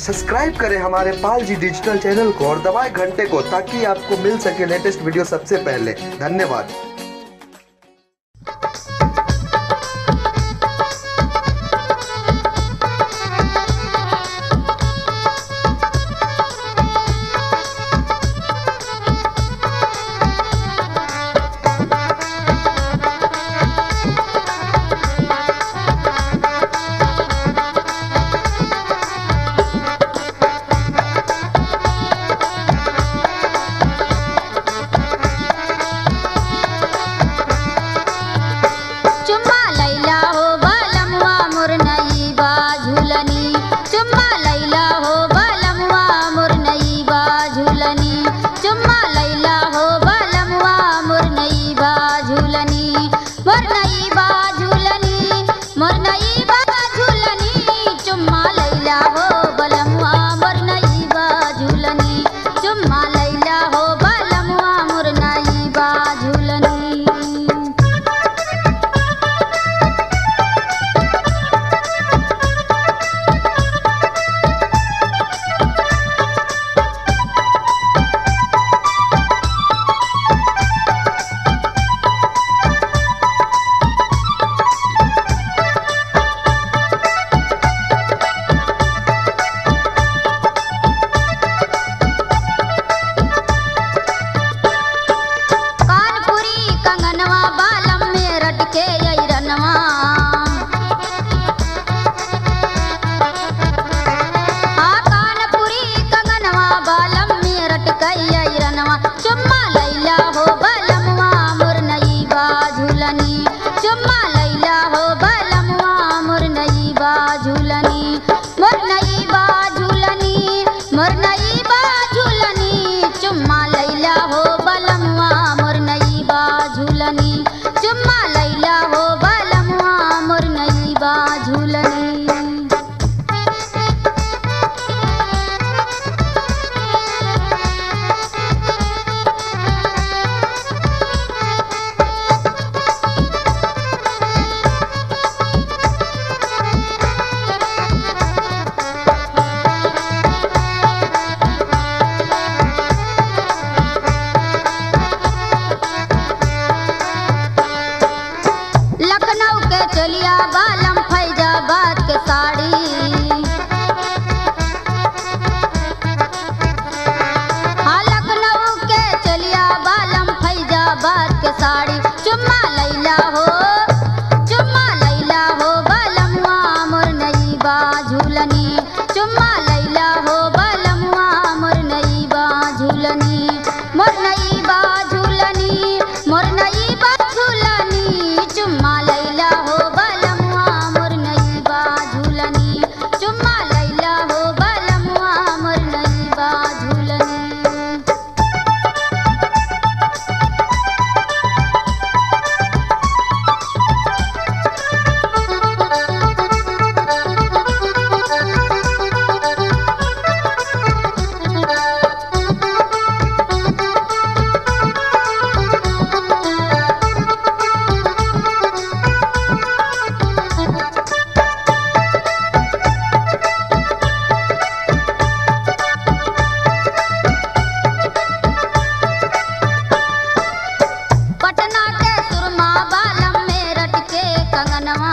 Subscribe करें हमारे Pal ji digital channel को और दबाएं घंटे को ताकि आपको मिल सके लेटेस्ट वीडियो सबसे पहले। धन्यवाद। चलिया बालम फैजाबाद के साड़ी, हाँ लखनऊ के चलिया बालम फैजाबाद के साड़ी। चुम्मा लैला हो बालमुआ मोर नई बा झूलनी। चुम्मा लैला हो बालमुआ मोर नई बा झूलनी। मोर नई बा झूलनी, मोर नई बा झूलनी। चुम्मा लैला हो बालमुआ मोर नई बा झूलनी। चुम्मा लैला हो बालमुआ मोर नई बा झूलनी। पटना के सुरमा बालम मेरठ के कंगनवा,